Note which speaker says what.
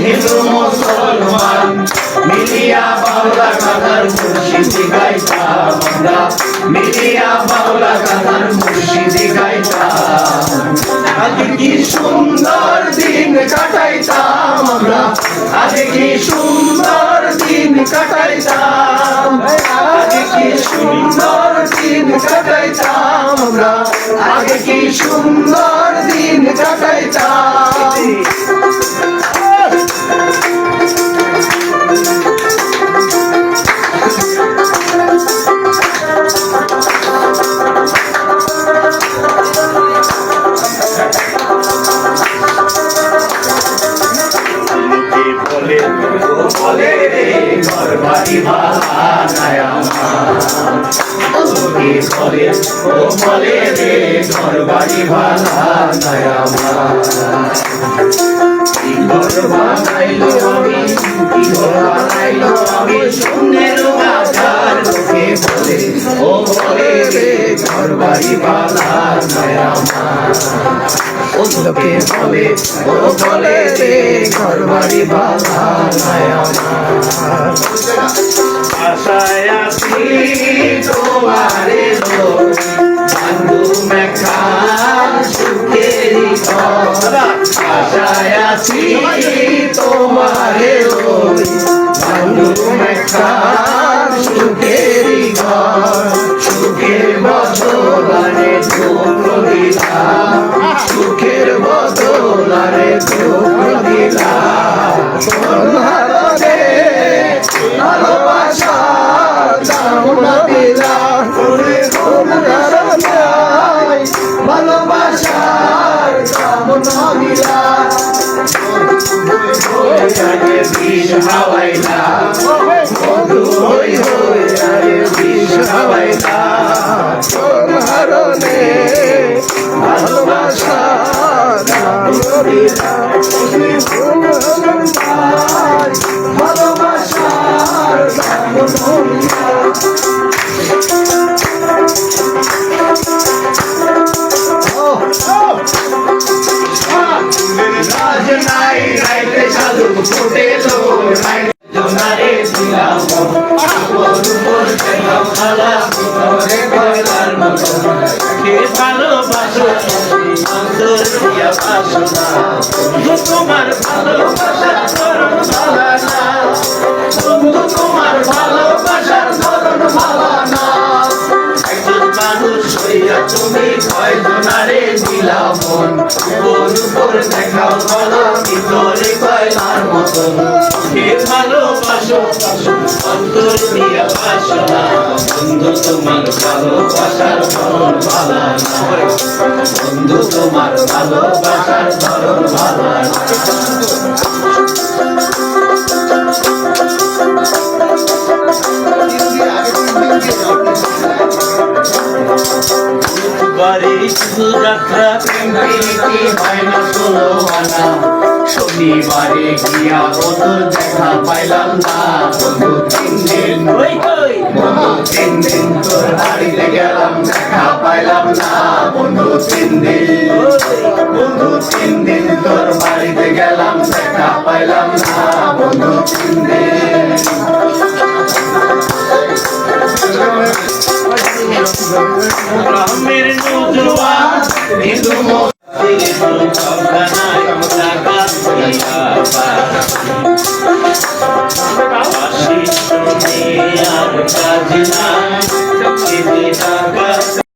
Speaker 1: হিন্দু মুসলমান মিলিয়া বাউলা গাথার মুর্শিদি গাইতাম আমরা, মিলিয়া বাউলা গাথার মুর্শিদি গাইতাম। আগে কি সুন্দর দিন কাটাইতাম আমরা, আগে কি সুন্দর দিন কাটাইতাম, আগে কি সুন্দর দিন কাটাইতাম আমরা, আগে কি সুন্দর দিন কাটাইতাম। বলে রে ঘরবাড়ি বানায় আমার, বলে রে ঘরবাড়ি বানায় আমার। কি ঘর বানাইলো আমি, কি ঘর বানাইলো আমি, শূন্যের মাঝার লোকে বলে, ও বলে রে ঘরবাড়ি বানায় আমার। লোকে বলে, ও বলে রে ঘরবাড়ি বানায় আমার। আশায় আছি তোমারে বন্ধু মেঘার সুখেরি ঘর, আশায় আছি তোমারে বন্ধু মেঘার সুখেরি ঘর। সুখের বদলারে দুঃখ দিলাম, সুখের বদলারে দুঃখ দিলাম। ভালোবাসার দাম না দিলাম, ভালোবাসার দাম না দিলাম। বিষ হাওয়াইলা বন্ধু, হই হই আরে বিষ হাওয়াইলা। তোর হারণে ভালোবাসার দাম দিলাম, ভালোবাসার দাম দিলাম। রাজ নাই রাইতে সাধু ফুটেলো, জোনারে দিলাম খালা ভিতরে কয়লার মতো। কে ভালোবাসো অন্তর দিয়া বাসনা, তোমার ভালোবাসার ধরন ভালো না, বন্ধু তোমার ভালোবাসার ধরন ভালো না। একজন মানুষ হইয়া তুমি কয়জনারে দিলা মন, উপর দেখাও ভালো ভিতরে কয়লার মতন। কে ভালোবাসো অন্তর দিয়া বাসনা, বন্ধু তোমার ভালোবাসার ধরন ভালো না, বন্ধু তোমার ভালোবাসার ধরন ভালো না। যাত্রা হয় না ষোলো আনা, শনিবারে গিয়া বন্ধুর দেখা পাইলাম না। বন্ধু 3 দিন, বন্ধু 3 দিন তোর বাড়িতে গেলাম দেখা পাইলাম না। বন্ধু 3 দিন, বন্ধু 3 দিন তোর বাড়িতে গেলাম দেখা পাইলাম না। বন্ধু 3 দিন। গ্রামের নৌজওয়ান হিন্দু মুসলমান